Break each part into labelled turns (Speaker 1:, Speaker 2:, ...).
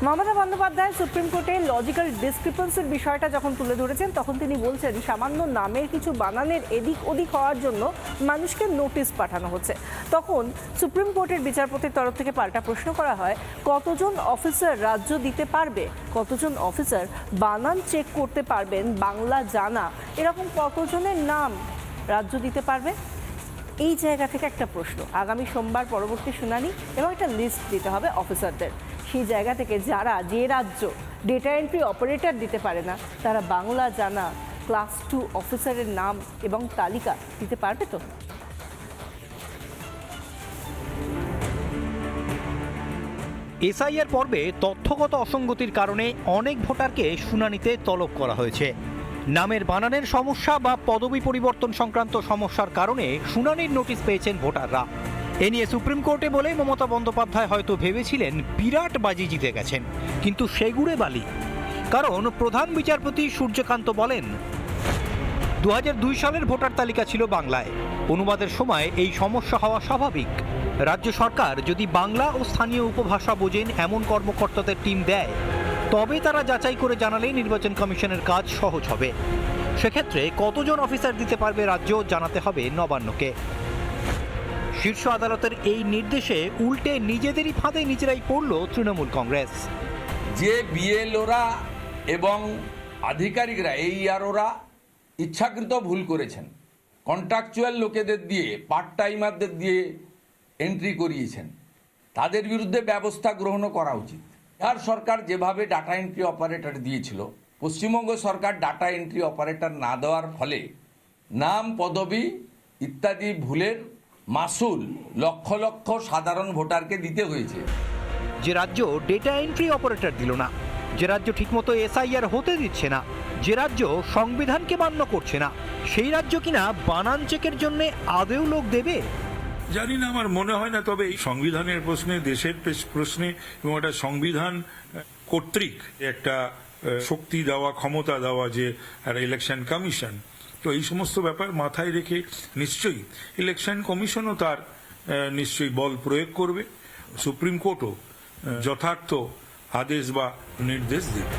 Speaker 1: Mamata Bandyopadhyay supreme কোর্টে logical ডিসক্রিপেন্সির বিষয়টা যখন তুলে ধরেছেন তখন তিনি বলছেন সামান্য নামের কিছু বানানের এদিক ওদিক হওয়ার জন্য মানুষকে নোটিশ পাঠানো হচ্ছে। তখন সুপ্রিম কোর্টের বিচারপতির তরফ থেকে পাল্টা প্রশ্ন করা হয়, কতজন অফিসার রাজ্য দিতে পারবে, কতজন অফিসার বানান চেক করতে পারবেন, বাংলা জানা এরকম কতজনের নাম রাজ্য দিতে পারবে। এই জায়গা থেকে একটা প্রশ্ন, আগামী সোমবার পরবর্তী শুনানি এবং একটা লিস্ট দিতে হবে অফিসারদের। সেই জায়গা থেকে যে রাজ্য ডেটা এন্ট্রি অপারেটর দিতে পারে না তারা বাংলা জানা ক্লাস 2 অফিসারের নাম এবং তালিকা দিতে পারবে তো?
Speaker 2: এসআইআর পর্বে তথ্যগত অসঙ্গতির কারণে অনেক ভোটারকে শুনানিতে তলব করা হয়েছে। নামের বানানের সমস্যা বা পদবি পরিবর্তন সংক্রান্ত সমস্যার কারণে শুনানির নোটিশ পেয়েছেন ভোটাররা। এ নিয়ে সুপ্রিম কোর্টে বলে মমতা বন্দ্যোপাধ্যায় হয়তো ভেবেছিলেন বিরাট বাজি জিতে গেছেন, কিন্তু সেগুড়ে বালি। কারণ প্রধান বিচারপতি সূর্যকান্ত বলেন, 2002 সালের ভোটার তালিকা ছিল বাংলায়, অনুবাদের সময় এই সমস্যা হওয়া স্বাভাবিক। রাজ্য সরকার যদি বাংলা ও স্থানীয় উপভাষা বোঝেন এমন কর্মকর্তাদের টিম দেয়, তবে তারা যাচাই করে জানালে নির্বাচন কমিশনের কাজ সহজ হবে। সেক্ষেত্রে কতজন অফিসার দিতে পারবে রাজ্য জানাতে হবে নবান্নকে। শীর্ষ আদালতের এই নির্দেশে উল্টে নিজেদেরই ফাঁদে নিজেরাই পড়ল তৃণমূল কংগ্রেস।
Speaker 3: যে বিএলওরা এবং আধিকারিকরা ওরা ইচ্ছাকৃত ভুল করেছেন, কন্ট্রাকচুয়াল লোকেদের দিয়ে, পার্ট টাইমারদের দিয়ে এন্ট্রি করিয়েছেন, তাদের বিরুদ্ধে ব্যবস্থা গ্রহণ করা উচিত। বিহার সরকার যেভাবে ডাটা এন্ট্রি অপারেটর দিয়েছিল, পশ্চিমবঙ্গ সরকার ডাটা এন্ট্রি অপারেটর না দেওয়ার ফলে নাম, পদবি ইত্যাদি ভুলের মাসুল লক্ষ লক্ষ সাধারণ ভোটারকে দিতে হয়েছে।
Speaker 2: যে রাজ্য ডেটা এন্ট্রি অপারেটর দিল না, যে রাজ্য ঠিকমতো এসআইআর হতে দিচ্ছে না, যে রাজ্য সংবিধানকে মান্য করছে না, সেই রাজ্য কিনা বানান চেকের জন্য আদেও লোক দেবে?
Speaker 4: জানি না, আমার মনে হয় না। তবে এই সংবিধানের প্রশ্নে, দেশের প্রশ্নে এবং একটা সংবিধান কর্তৃক একটা শক্তি দেওয়া, ক্ষমতা দেওয়া যে একটা ইলেকশন কমিশন, তো এই সমস্ত ব্যাপার মাথায় রেখে নিশ্চয়ই ইলেকশন কমিশনও তার নিশ্চয়ই বল প্রয়োগ করবে, সুপ্রিম কোর্টও যথার্থ আদেশ বা নির্দেশ দেবে।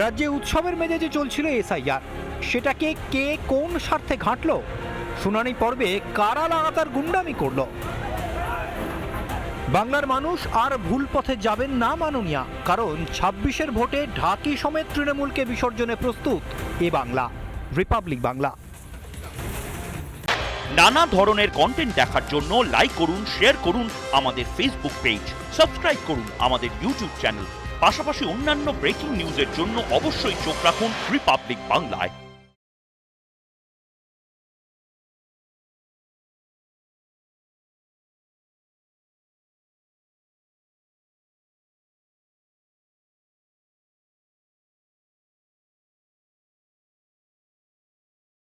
Speaker 2: রাজ্যে উৎসবের মেজাজে চলছিল এসআইআর, সেটাকে কে কোন স্বার্থে ঘাঁটল? শুনানি পর্বে কারা লাগাতার গুন্ডামি করল? বাংলার মানুষ আর ভুল পথে যাবেন না মাননীয়া, কারণ 26-এর ভোটে ঢাকি সমেত তৃণমূলকে বিসর্জনে প্রস্তুত এ বাংলা, রিপাবলিক বাংলা।
Speaker 5: নানা ধরনের কন্টেন্ট দেখার জন্য লাইক করুন, শেয়ার করুন আমাদের ফেসবুক পেজ, সাবস্ক্রাইব করুন আমাদের ইউটিউব চ্যানেল। পাশাপাশি অন্যান্য ব্রেকিং নিউজের জন্য অবশ্যই চোখ রাখুন রিপাবলিক বাংলায়।